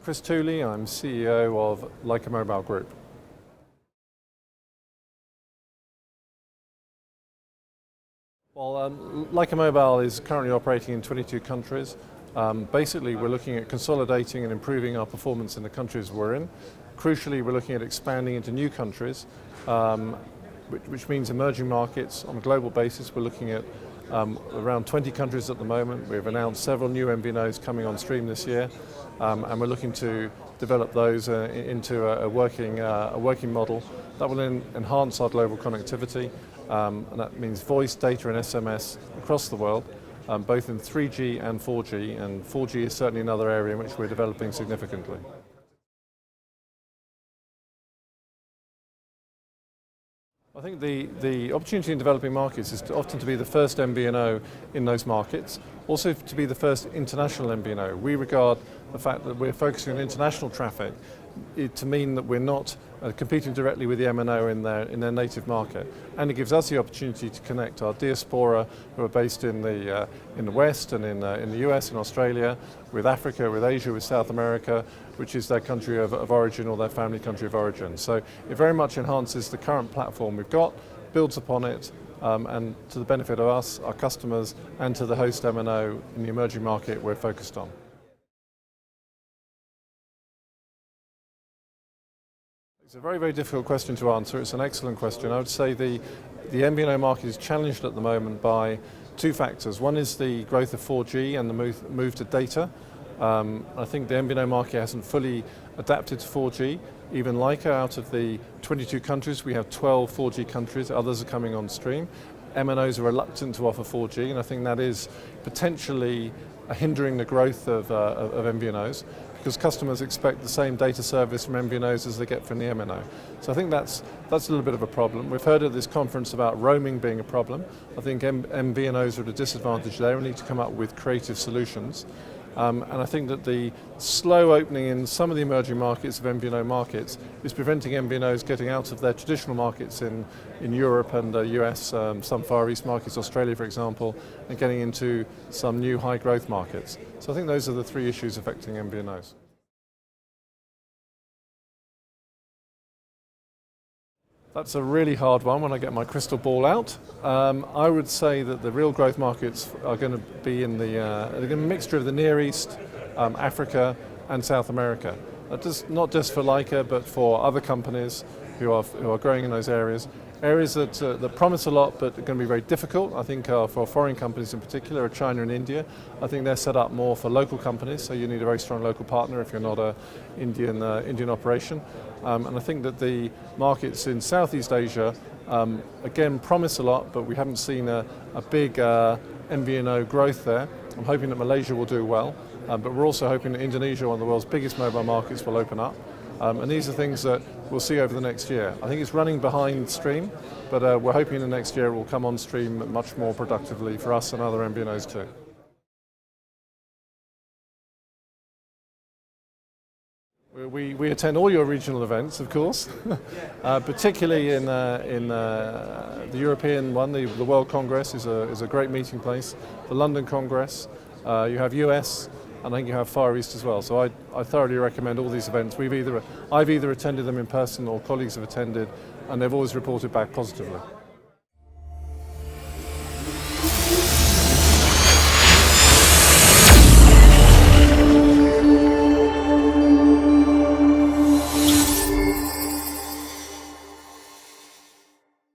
Chris Tooley, I'm CEO of Lycamobile Group. Well, Lycamobile is currently operating in 22 countries. Basically, we're looking at consolidating and improving our performance in the countries we're in. Crucially, we're looking at expanding into new countries, which means emerging markets on a global basis. We're looking at around 20 countries at the moment. We've announced several new MVNOs coming on stream this year, and we're looking to develop those into a working model that will enhance our global connectivity, and that means voice, data and SMS across the world, both in 3G and 4G, and 4G is certainly another area in which we're developing significantly. I think the opportunity in developing markets is often to be the first MVNO in those markets, also to be the first international MVNO. We regard the fact that we're focusing on international traffic to mean that we're not competing directly with the MNO in their native market, and it gives us the opportunity to connect our diaspora who are based in the West and in the US and Australia, with Africa, with Asia, with South America, which is their country of origin or their family country of origin. So it very much enhances the current platform we've got, builds upon it, and to the benefit of us, our customers, and to the host MNO in the emerging market we're focused on. It's a very, very difficult question to answer. It's an excellent question. I would say the MVNO market is challenged at the moment by two factors. One is the growth of 4G and the move to data. I think the MVNO market hasn't fully adapted to 4G. Even Lyca, out of the 22 countries, we have 12 4G countries, others are coming on stream. MNOs are reluctant to offer 4G, and I think that is potentially hindering the growth of MVNOs, because customers expect the same data service from MVNOs as they get from the MNO. So I think that's a little bit of a problem. We've heard at this conference about roaming being a problem. I think MVNOs are at a disadvantage there and need to come up with creative solutions. And I think that the slow opening in some of the emerging markets of MVNO markets is preventing MVNOs getting out of their traditional markets in Europe and US, some Far East markets, Australia for example, and getting into some new high growth markets. So I think those are the three issues affecting MVNOs. That's a really hard one when I get my crystal ball out. I would say that the real growth markets are going to be in a mixture of the Near East, Africa and South America. Not just for Lyca, but for other companies who are growing in those areas. Areas that promise a lot but are going to be very difficult, I think, for foreign companies in particular, are China and India. I think they're set up more for local companies, so you need a very strong local partner if you're not an Indian operation. And I think that the markets in Southeast Asia, again, promise a lot, but we haven't seen a big MVNO growth there. I'm hoping that Malaysia will do well, but we're also hoping that Indonesia, one of the world's biggest mobile markets, will open up. And these are things that we'll see over the next year. I think it's running behind stream, but we're hoping the next year it will come on stream much more productively for us and other MVNOs too. We attend all your regional events, of course, particularly in the European one. The World Congress is a great meeting place. The London Congress, you have US, and I think you have Far East as well. So I thoroughly recommend all these events. I've either attended them in person or colleagues have attended, and they've always reported back positively.